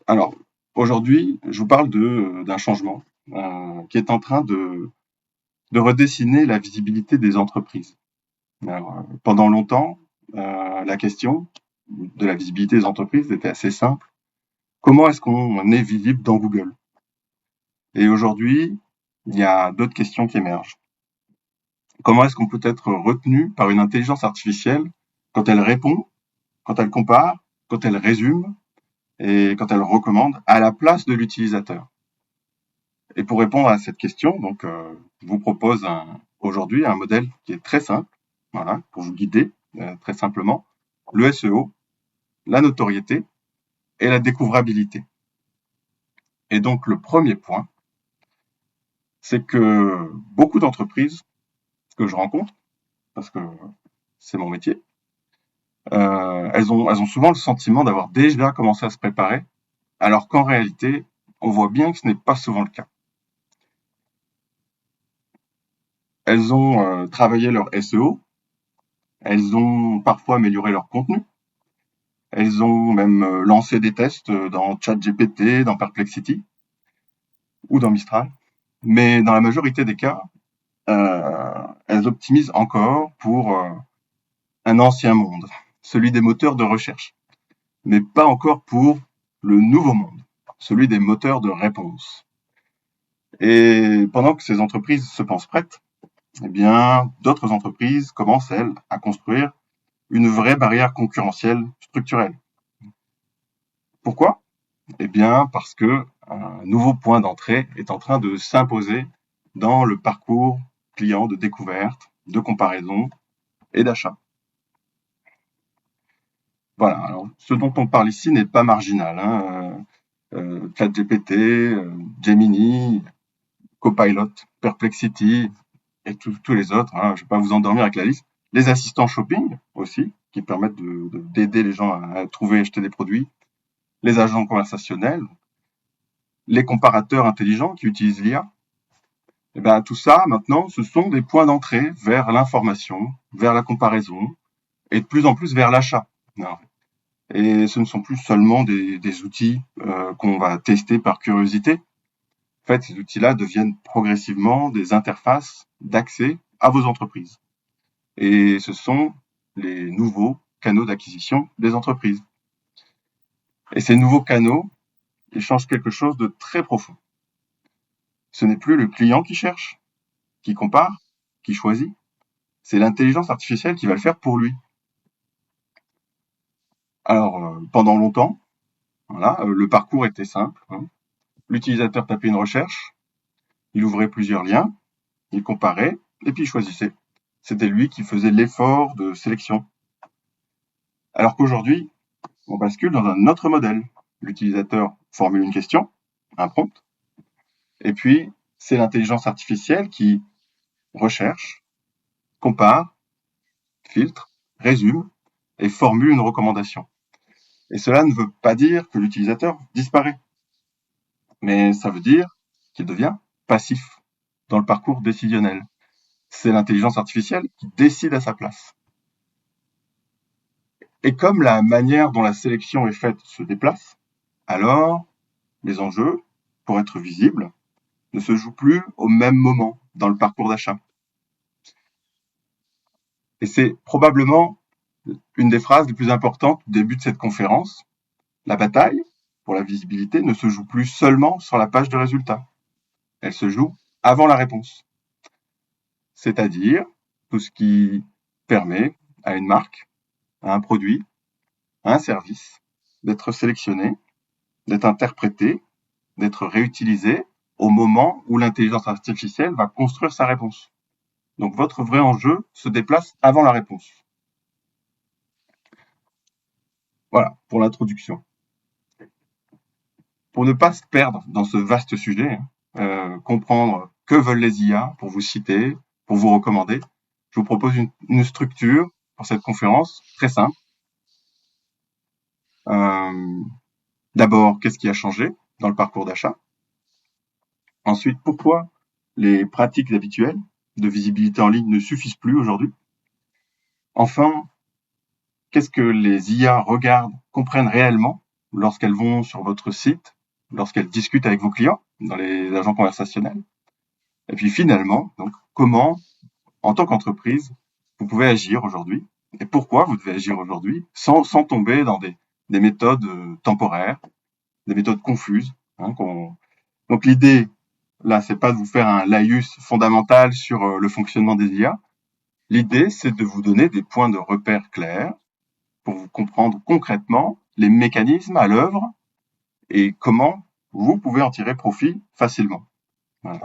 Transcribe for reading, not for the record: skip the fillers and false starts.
Alors, aujourd'hui, je vous parle d'un changement qui est en train de redessiner la visibilité des entreprises. Alors, pendant longtemps, la question de la visibilité des entreprises était assez simple. Comment est-ce qu'on est visible dans Google? Et aujourd'hui, il y a d'autres questions qui émergent. Comment est-ce qu'on peut être retenu par une intelligence artificielle quand elle répond, quand elle compare, quand elle résume et quand elle recommande à la place de l'utilisateur? Et pour répondre à cette question, donc, je vous propose aujourd'hui un modèle qui est très simple, voilà, pour vous guider très simplement. Le SEO, la notoriété et la découvrabilité. Et donc le premier point, c'est que beaucoup d'entreprises que je rencontre, parce que c'est mon métier, elles ont souvent le sentiment d'avoir déjà commencé à se préparer, alors qu'en réalité, on voit bien que ce n'est pas souvent le cas. Elles ont travaillé leur SEO, elles ont parfois amélioré leur contenu, elles ont même lancé des tests dans ChatGPT, dans Perplexity ou dans Mistral. Mais dans la majorité des cas, elles optimisent encore pour un ancien monde, celui des moteurs de recherche, mais pas encore pour le nouveau monde, celui des moteurs de réponse. Et pendant que ces entreprises se pensent prêtes, eh bien, d'autres entreprises commencent, elles, à construire une vraie barrière concurrentielle structurelle. Pourquoi? Eh bien, parce que un nouveau point d'entrée est en train de s'imposer dans le parcours client de découverte, de comparaison et d'achat. Voilà. Alors, ce dont on parle ici n'est pas marginal, hein. ChatGPT, Gemini, Copilot, Perplexity et tous les autres, hein. Je ne vais pas vous endormir avec la liste. Les assistants shopping aussi, qui permettent d'aider les gens à trouver et acheter des produits. Les agents conversationnels, les comparateurs intelligents qui utilisent l'IA. Et ben, tout ça, maintenant, ce sont des points d'entrée vers l'information, vers la comparaison et de plus en plus vers l'achat. Et ce ne sont plus seulement des outils qu'on va tester par curiosité. En fait, ces outils-là deviennent progressivement des interfaces d'accès à vos entreprises. Et ce sont les nouveaux canaux d'acquisition des entreprises. Et ces nouveaux canaux, ils changent quelque chose de très profond. Ce n'est plus le client qui cherche, qui compare, qui choisit. C'est l'intelligence artificielle qui va le faire pour lui. Alors, pendant longtemps, voilà, le parcours était simple, hein. L'utilisateur tapait une recherche, il ouvrait plusieurs liens, il comparait, et puis il choisissait. C'était lui qui faisait l'effort de sélection. Alors qu'aujourd'hui, on bascule dans un autre modèle. L'utilisateur formule une question, un prompt, et puis c'est l'intelligence artificielle qui recherche, compare, filtre, résume et formule une recommandation. Et cela ne veut pas dire que l'utilisateur disparaît, mais ça veut dire qu'il devient passif dans le parcours décisionnel. C'est l'intelligence artificielle qui décide à sa place. Et comme la manière dont la sélection est faite se déplace, alors les enjeux, pour être visibles, ne se jouent plus au même moment dans le parcours d'achat. Et c'est probablement une des phrases les plus importantes du début de cette conférence. La bataille pour la visibilité ne se joue plus seulement sur la page de résultats. Elle se joue avant la réponse. C'est-à-dire tout ce qui permet à une marque, à un produit, à un service d'être sélectionné, d'être interprété, d'être réutilisé au moment où l'intelligence artificielle va construire sa réponse. Donc votre vrai enjeu se déplace avant la réponse. Voilà pour l'introduction. Pour ne pas se perdre dans ce vaste sujet, comprendre que veulent les IA pour vous citer, pour vous recommander, je vous propose une structure pour cette conférence très simple. Euh, D'abord, qu'est-ce qui a changé dans le parcours d'achat? Ensuite, pourquoi les pratiques habituelles de visibilité en ligne ne suffisent plus aujourd'hui? Enfin, qu'est-ce que les IA regardent, comprennent réellement lorsqu'elles vont sur votre site, lorsqu'elles discutent avec vos clients, dans les agents conversationnels. Et puis finalement, donc, comment, en tant qu'entreprise, vous pouvez agir aujourd'hui et pourquoi vous devez agir aujourd'hui sans tomber dans des méthodes temporaires, des méthodes confuses. Donc l'idée, là, c'est pas de vous faire un laïus fondamental sur le fonctionnement des IA. L'idée, c'est de vous donner des points de repère clairs pour vous comprendre concrètement les mécanismes à l'œuvre et comment vous pouvez en tirer profit facilement.